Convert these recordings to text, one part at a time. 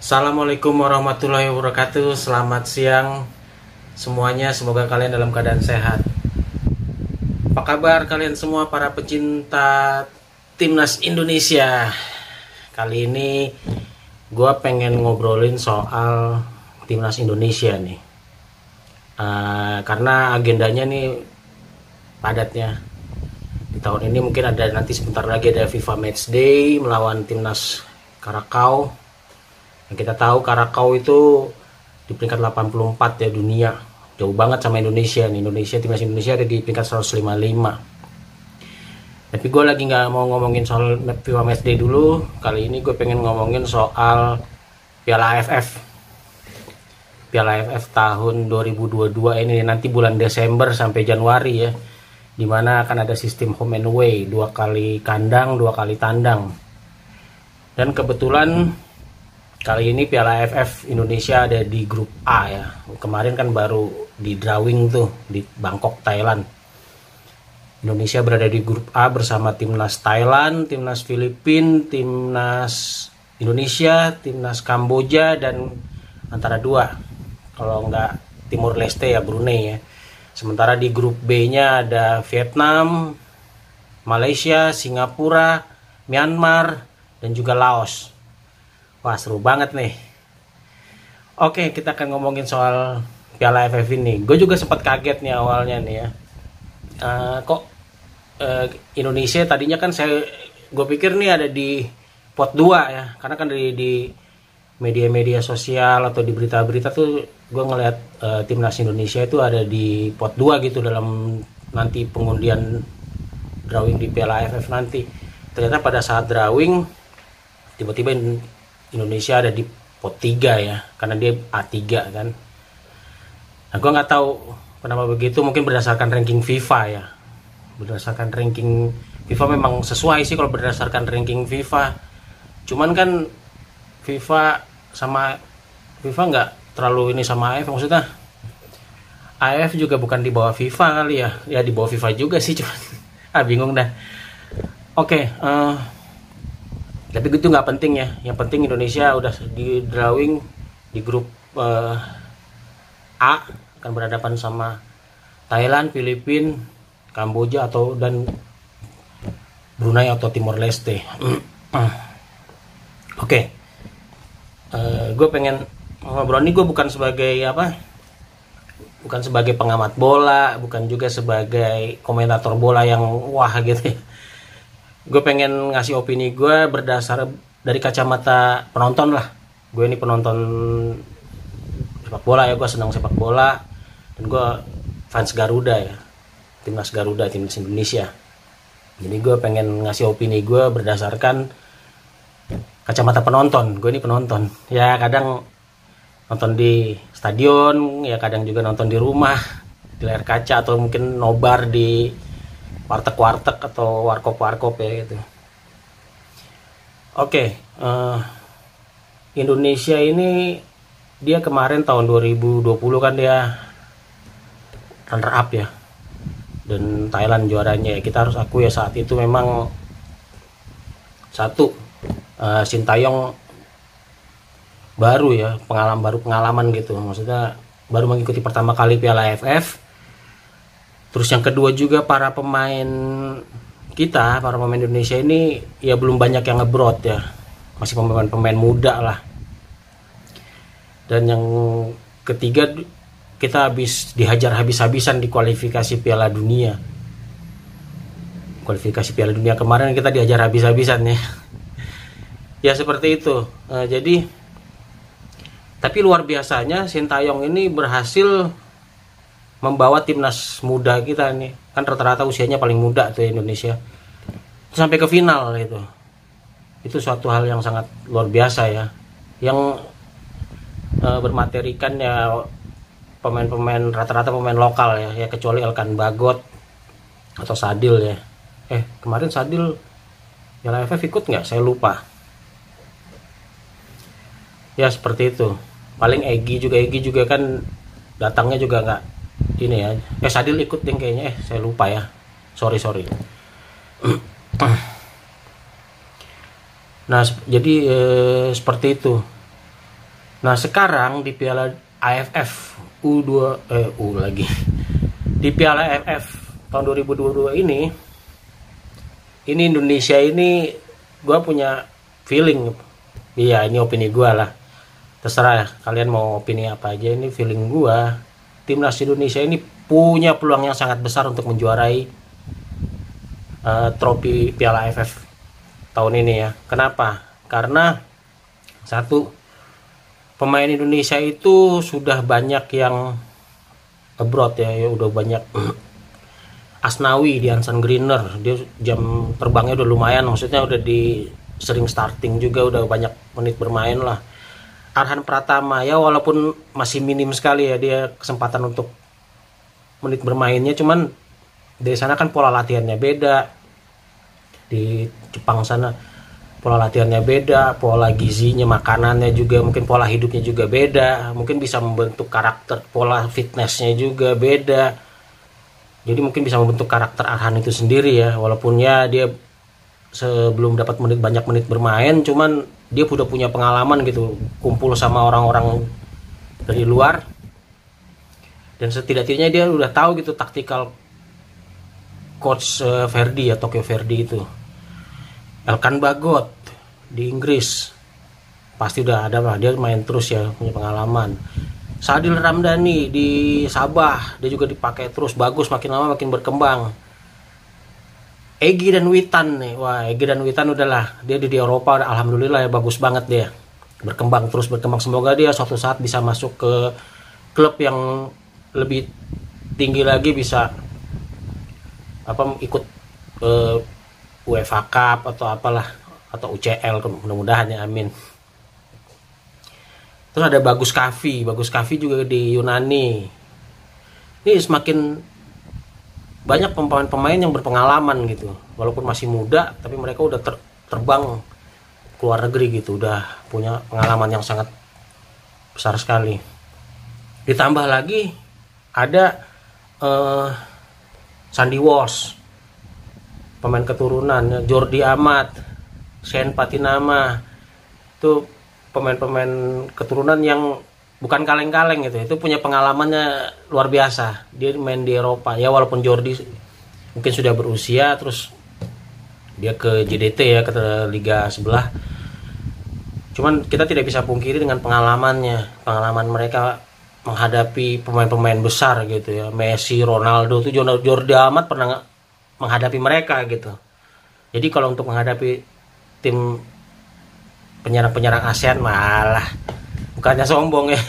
Assalamualaikum warahmatullahi wabarakatuh. Selamat siang semuanya. Semoga kalian dalam keadaan sehat. Apa kabar kalian semua para pecinta timnas Indonesia? Kali ini gue pengen ngobrolin soal timnas Indonesia nih. Karena agendanya nih padatnya. Di tahun ini mungkin ada, nanti sebentar lagi ada FIFA Matchday melawan timnas Karakau. Yang kita tahu Karakau itu di peringkat 84 ya dunia. Jauh banget sama Indonesia nih. Timnas Indonesia ada di peringkat 155. Tapi gue lagi nggak mau ngomongin soal FIFA Matchday dulu. Kali ini gue pengen ngomongin soal Piala AFF. Piala AFF tahun 2022 ini nanti bulan Desember sampai Januari ya. Dimana akan ada sistem home and away, 2 kali kandang, 2 kali tandang. Dan kebetulan kali ini Piala AFF Indonesia ada di grup A ya. Kemarin kan baru di drawing tuh di Bangkok, Thailand. Indonesia berada di grup A bersama timnas Thailand, timnas Filipina, timnas Indonesia, timnas Kamboja, dan antara 2 kalau nggak Timur Leste ya Brunei ya. Sementara di grup B-nya ada Vietnam, Malaysia, Singapura, Myanmar, dan juga Laos. Wah, seru banget nih. Oke, kita akan ngomongin soal Piala AFF ini. Gue juga sempat kaget nih awalnya nih ya. Indonesia tadinya kan gue pikir nih ada di pot 2 ya. Karena kan di media-media sosial atau di berita-berita tuh gue ngeliat timnas Indonesia itu ada di pot 2 gitu dalam nanti pengundian drawing di Piala AFF nanti. Ternyata pada saat drawing tiba-tiba Indonesia ada di pot 3 ya, karena dia A3 kan. Nah, gue nggak tahu kenapa begitu, mungkin berdasarkan ranking FIFA ya. Berdasarkan ranking FIFA memang sesuai sih kalau berdasarkan ranking FIFA. Cuman kan FIFA nggak terlalu ini sama AFF, maksudnya AFF juga bukan di bawah FIFA kali ya. Ya di bawah FIFA juga sih, cuman bingung dah. Oke, tapi itu nggak penting ya. Yang penting Indonesia udah di drawing di grup A, akan berhadapan sama Thailand, Filipina, Kamboja dan Brunei atau Timor Leste. Oke. Gue pengen ngobrol ini, gue bukan sebagai pengamat bola, bukan juga sebagai komentator bola yang wah gitu ya. Gue pengen ngasih opini gue berdasar dari kacamata penonton lah. Gue ini penonton sepak bola ya, gue senang sepak bola, dan gue fans Garuda ya, timnas Indonesia. Jadi gue pengen ngasih opini gue berdasarkan kacamata penonton. Gue ini penonton ya, kadang nonton di stadion ya, kadang juga nonton di rumah di layar kaca, atau mungkin nobar di warteg atau warkop ya gitu. Oke, Indonesia ini dia kemarin tahun 2020 kan dia runner up ya, dan Thailand juaranya ya. Kita harus akui ya, saat itu memang Sintayong baru ya, pengalaman gitu, maksudnya baru mengikuti pertama kali Piala AFF. Terus yang kedua juga para pemain Indonesia ini ya belum banyak yang ngebrot ya, masih pemain muda lah. Dan yang ketiga, kita dihajar habis-habisan di kualifikasi Piala Dunia. Kualifikasi Piala Dunia kemarin kita dihajar habis-habisan ya. Ya seperti itu. Tapi luar biasanya Sintayong ini berhasil membawa timnas muda kita nih, kan rata-rata usianya paling muda tuh Indonesia, sampai ke final itu suatu hal yang sangat luar biasa ya, yang bermaterikan ya pemain-pemain rata-rata pemain lokal ya, kecuali Elkan Bagot atau Sadil ya. Kemarin Sadil Piala AFF ikut nggak, saya lupa ya. Seperti itu. Paling Egy juga kan datangnya juga nggak ini ya. Sadil ikut deh kayaknya, saya lupa ya, sorry. Nah jadi seperti itu. Nah sekarang di Piala AFF U2 U lagi di Piala AFF tahun 2022 ini Indonesia ini gue punya feeling, iya ini opini gue lah, terserah ya kalian mau opini apa aja, ini feeling gue timnas Indonesia ini punya peluang yang sangat besar untuk menjuarai trofi Piala AFF tahun ini ya. Kenapa? Karena satu, pemain Indonesia itu sudah banyak yang abroad ya udah banyak. Asnawi di Ansan Greener, dia jam terbangnya udah lumayan, maksudnya udah di sering starting juga, udah banyak menit bermain lah. Arhan Pratama ya walaupun masih minim sekali ya dia kesempatan untuk menit bermainnya, cuman di sana kan pola latihannya beda, di Jepang sana pola latihannya beda, pola gizinya, makanannya juga, mungkin pola hidupnya juga beda, mungkin bisa membentuk karakter, pola fitnessnya juga beda. Jadi mungkin bisa membentuk karakter Arhan itu sendiri ya, walaupun ya dia sebelum dapat banyak menit bermain, cuman dia udah punya pengalaman gitu, kumpul sama orang-orang dari luar, dan setidak-tidaknya dia udah tahu gitu taktikal coach Verdi ya, Tokyo Verdi itu. Elkan Bagot di Inggris pasti udah ada lah, dia main terus ya, punya pengalaman. Sadil Ramdhani di Sabah, dia juga dipakai terus, bagus, makin lama makin berkembang. Egy dan Witan nih, wah Egy dan Witan udahlah, dia di Eropa alhamdulillah ya, bagus banget dia, berkembang terus berkembang. Semoga dia suatu saat bisa masuk ke klub yang lebih tinggi lagi, bisa ikut UEFA Cup atau apalah, atau UCL, mudah-mudahan ya, amin. Terus ada Bagus Kavi juga di Yunani. Ini semakin banyak pemain-pemain yang berpengalaman gitu, walaupun masih muda tapi mereka udah terbang ke luar negeri gitu, udah punya pengalaman yang sangat besar sekali. Ditambah lagi ada Sandy Walsh, pemain keturunan, Jordi Amat, Shane Patinama, itu pemain-pemain keturunan yang bukan kaleng-kaleng gitu, itu punya pengalamannya luar biasa. Dia main di Eropa ya, walaupun Jordi mungkin sudah berusia, terus dia ke JDT ya, ke liga sebelah, cuman kita tidak bisa pungkiri dengan pengalaman mereka menghadapi pemain-pemain besar gitu ya, Messi, Ronaldo, itu Jordi Amat pernah menghadapi mereka gitu. Jadi kalau untuk menghadapi tim penyerang ASEAN malah, bukannya sombong ya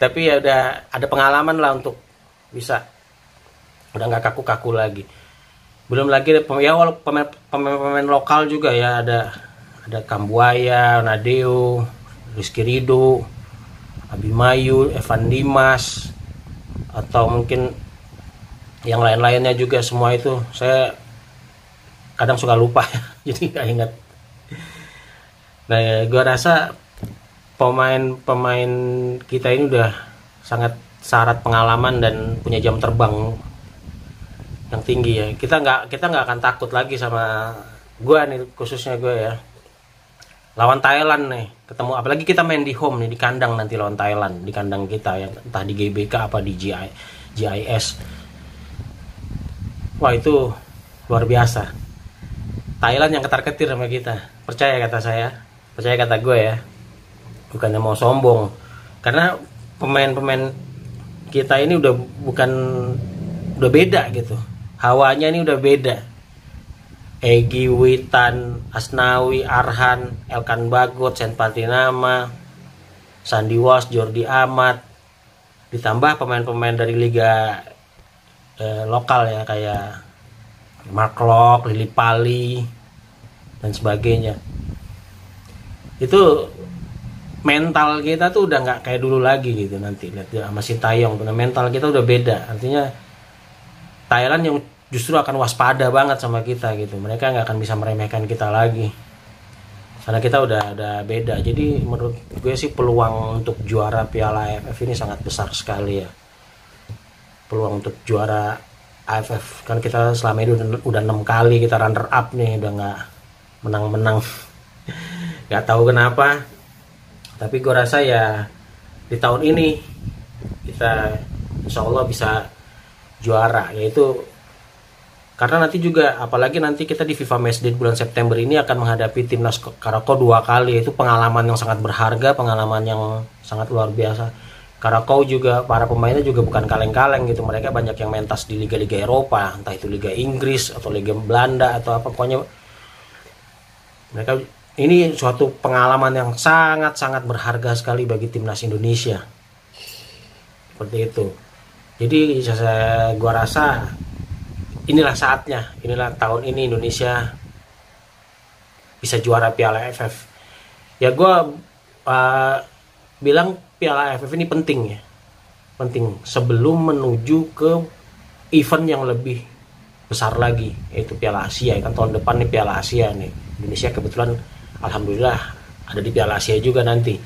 tapi ya udah ada pengalaman lah untuk bisa, udah nggak kaku-kaku lagi. Belum lagi ya pemain lokal juga ya, ada Kambuaya, Nadeo, Rizky Ridho, Abimayu, Evan Dimas, atau mungkin yang lain-lainnya juga. Semua itu saya kadang suka lupa ya jadi nggak ingat. Nah, gue rasa pemain kita ini udah sangat syarat pengalaman dan punya jam terbang yang tinggi ya. Kita nggak akan takut lagi sama gue nih, khususnya gue ya, lawan Thailand nih ketemu, apalagi kita main di home nih, di kandang nanti lawan Thailand, di kandang kita ya, entah di GBK apa di GIS. Wah itu luar biasa, Thailand yang ketar-ketir sama kita, percaya kata gue ya, bukannya mau sombong, karena pemain-pemain kita ini udah beda gitu, hawanya ini udah beda. Egy, Witan, Asnawi, Arhan, Elkan Bagot, Shane Patinama, Sandy Walsh, Jordi Amat, ditambah pemain-pemain dari liga lokal ya, kayak Mark Locke, Lili Pali dan sebagainya. Itu mental kita tuh udah nggak kayak dulu lagi gitu. Nanti lihat ya sama Sintayong, mental kita udah beda. Artinya Thailand yang justru akan waspada banget sama kita gitu. Mereka nggak akan bisa meremehkan kita lagi, karena kita udah beda. Jadi menurut gue sih peluang untuk juara Piala AFF ini sangat besar sekali ya. Peluang untuk juara AFF, kan kita selama ini udah 6 kali kita runner up nih, udah nggak menang-menang. Nggak tahu kenapa Tapi gue rasa ya di tahun ini kita insya Allah bisa juara, yaitu karena nanti juga apalagi nanti kita di FIFA Matchday bulan September ini akan menghadapi timnas Karakau 2 kali. Itu pengalaman yang sangat berharga, pengalaman yang sangat luar biasa. Karakau juga para pemainnya juga bukan kaleng-kaleng gitu, mereka banyak yang mentas di liga-liga Eropa, entah itu Liga Inggris atau Liga Belanda atau apa, pokoknya mereka ini suatu pengalaman yang sangat-sangat berharga sekali bagi timnas Indonesia. Seperti itu. Jadi gua rasa inilah saatnya, inilah tahun ini Indonesia bisa juara Piala AFF. Ya gue bilang Piala AFF ini penting ya, penting sebelum menuju ke event yang lebih besar lagi, yaitu Piala Asia. Kan tahun depan nih Piala Asia nih, Indonesia kebetulan alhamdulillah ada di Piala Asia juga nanti.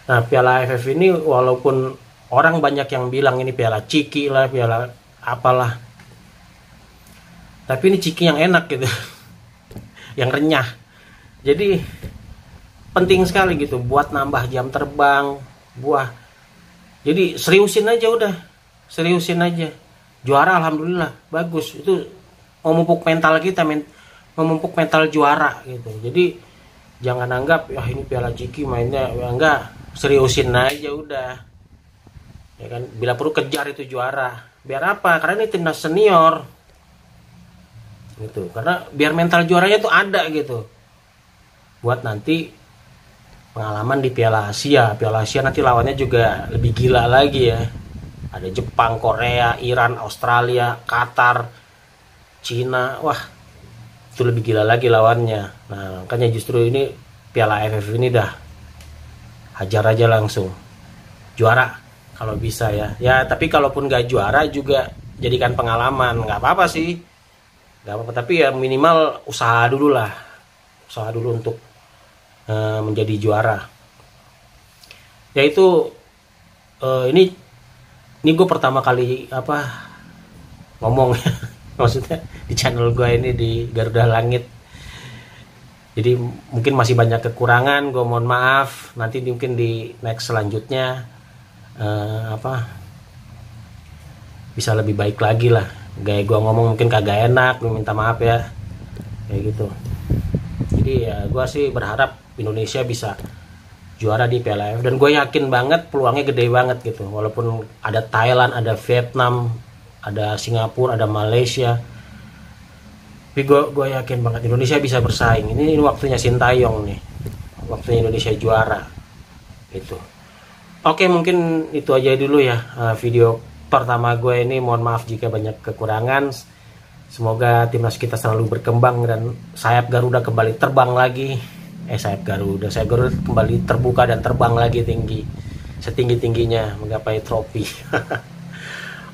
Nah Piala AFF ini walaupun orang banyak yang bilang ini Piala Ciki lah, Piala apalah, tapi ini ciki yang enak gitu, yang renyah. Jadi penting sekali gitu buat nambah jam terbang, buah. Jadi seriusin aja udah, seriusin aja. Juara alhamdulillah bagus. Itu memupuk mental kita, memupuk mental juara gitu. Jadi jangan anggap ya ini Piala Ciki mainnya ya enggak, seriusin aja udah. Ya kan, bila perlu kejar itu juara. Biar apa? Karena ini timnas senior. Gitu, karena biar mental juaranya tuh ada gitu buat nanti pengalaman di Piala Asia. Piala Asia nanti lawannya juga lebih gila lagi ya, ada Jepang, Korea, Iran, Australia, Qatar, Cina. Wah itu lebih gila lagi lawannya. Nah makanya justru ini Piala AFF ini dah hajar aja langsung juara kalau bisa ya. Ya tapi kalaupun gak juara juga jadikan pengalaman, nggak apa-apa sih, gak apa-apa, tapi ya minimal usaha dulu lah, usaha dulu untuk menjadi juara. Yaitu ini gue pertama kali ngomong maksudnya di channel gue ini di Garuda Langit. Jadi mungkin masih banyak kekurangan, gue mohon maaf. Nanti mungkin di next selanjutnya bisa lebih baik lagi lah. Gaya gue ngomong mungkin kagak enak, gue minta maaf ya, kayak gitu. Jadi ya gue sih berharap Indonesia bisa juara di Piala AFF, dan gue yakin banget peluangnya gede banget gitu. Walaupun ada Thailand, ada Vietnam, ada Singapura, ada Malaysia, tapi gue yakin banget Indonesia bisa bersaing. Ini waktunya Sintayong nih, waktunya Indonesia juara gitu. Oke, mungkin itu aja dulu ya video pertama gue ini. Mohon maaf jika banyak kekurangan. Semoga timnas kita selalu berkembang dan sayap Garuda kembali terbang lagi. Sayap Garuda kembali terbuka dan terbang lagi tinggi, setinggi-tingginya menggapai trofi.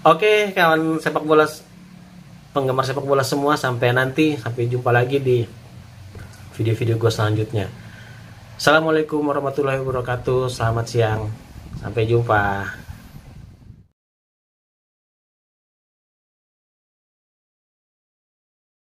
Oke, kawan sepak bola, penggemar sepak bola semua, sampai jumpa lagi di video-video gue selanjutnya. Assalamualaikum warahmatullahi wabarakatuh. Selamat siang, sampai jumpa.